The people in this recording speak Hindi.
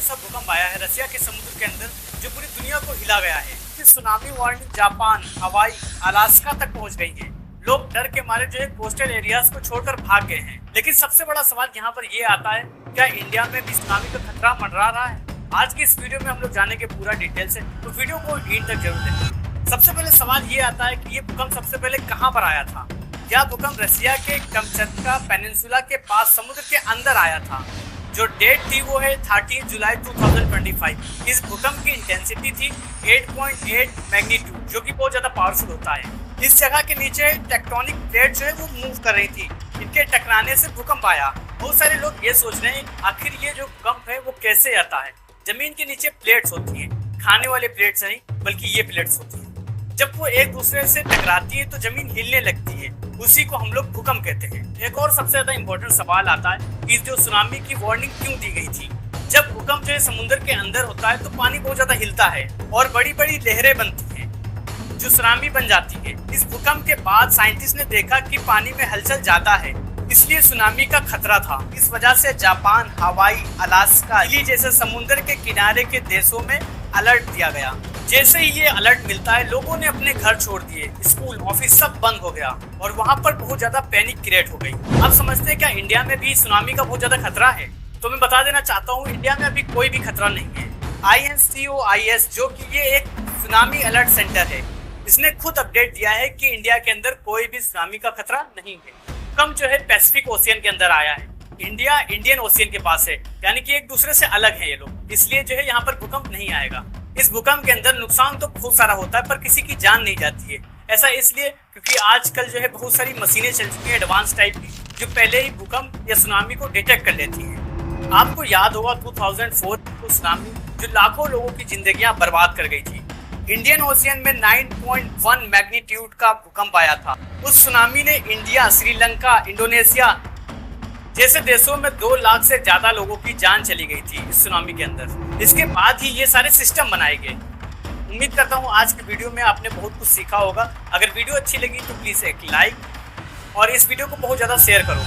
ऐसा भूकंप आया है रसिया के समुद्र के अंदर जो पूरी दुनिया को हिला गया है। सुनामी वार्निंग जापान, हवाई, अलास्का तक पहुंच गई है। लोग डर के मारे जो है कोस्टल एरियाज को छोड़कर भाग गए हैं। लेकिन सबसे बड़ा सवाल यहाँ पर ये आता है, क्या इंडिया में भी सुनामी का खतरा मंडरा रहा है? आज की इस वीडियो में हम लोग जानेंगे पूरा डिटेल से, तो वीडियो को एंड तक जरूर देखें। सबसे पहले सवाल ये आता है कि ये भूकंप सबसे पहले कहाँ पर आया था? यह भूकंप रसिया के कमचत्का पेनिनसुला के पास समुद्र के अंदर आया था। जो डेट थी वो है 13 जुलाई 2025। इस भूकंप की इंटेंसिटी थी 8.8 मैग्नीट्यूड, जो कि बहुत ज्यादा पावरफुल होता है। इस जगह के नीचे टेक्टोनिक प्लेट जो है वो मूव कर रही थी। इनके टकराने से भूकंप आया। बहुत सारे लोग ये सोच रहे हैं आखिर ये जो भूकंप है वो कैसे आता है। जमीन के नीचे प्लेट्स होती हैं, खाने वाले प्लेट्स नहीं बल्कि ये प्लेट्स होती हैं। जब वो एक दूसरे से टकराती है तो जमीन हिलने लगती है, उसी को हम लोग भूकंप कहते हैं। एक और सबसे ज्यादा इंपॉर्टेंट सवाल आता है कि जो सुनामी की वार्निंग क्यों दी गई थी? जब भूकंप जो है समुद्र के अंदर होता है तो पानी बहुत ज्यादा हिलता है और बड़ी बड़ी लहरें बनती हैं जो सुनामी बन जाती है। इस भूकंप के बाद साइंटिस्ट ने देखा कि पानी में हलचल ज्यादा है, इसलिए सुनामी का खतरा था। इस वजह से जापान, हवाई, अलास्का, चिली जैसे समुद्र के किनारे के देशों में अलर्ट दिया गया। जैसे ही ये अलर्ट मिलता है लोगों ने अपने घर छोड़ दिए, स्कूल, ऑफिस सब बंद हो गया और वहाँ पर बहुत ज्यादा पैनिक क्रिएट हो गई। आप समझते हैं क्या इंडिया में भी सुनामी का बहुत ज्यादा खतरा है? तो मैं बता देना चाहता हूँ इंडिया में अभी कोई भी खतरा नहीं है। INCOIS जो कि ये एक सुनामी अलर्ट सेंटर है, इसने खुद अपडेट दिया है कि इंडिया के अंदर कोई भी सुनामी का खतरा नहीं है। भूकंप जो है पैसिफिक ओशियन के अंदर आया है। इंडिया इंडियन ओशियन के पास है, यानी कि एक दूसरे से अलग है ये लोग, इसलिए जो है यहाँ पर भूकंप नहीं आएगा। इस भूकंप के अंदर नुकसान तो बहुत सारा होता है पर किसी की जान नहीं जाती है। ऐसा इसलिए क्योंकि आजकल जो है बहुत सारी मशीनें चल चुकी हैं एडवांस टाइप की, जो पहले ही भूकंप या सुनामी को डिटेक्ट कर लेती हैं। आपको याद होगा 2004 को सुनामी जो लाखों लोगों की जिंदगियां बर्बाद कर गई थी। इंडियन ओशियन में 9.1 मैग्नीट्यूड का भूकंप आया था। उस सुनामी ने इंडिया, श्रीलंका, इंडोनेशिया जैसे देशों में 2 लाख से ज्यादा लोगों की जान चली गई थी इस सुनामी के अंदर। इसके बाद ही ये सारे सिस्टम बनाए गए। उम्मीद करता हूँ आज की वीडियो में आपने बहुत कुछ सीखा होगा। अगर वीडियो अच्छी लगी तो प्लीज एक लाइक और इस वीडियो को बहुत ज्यादा शेयर करो।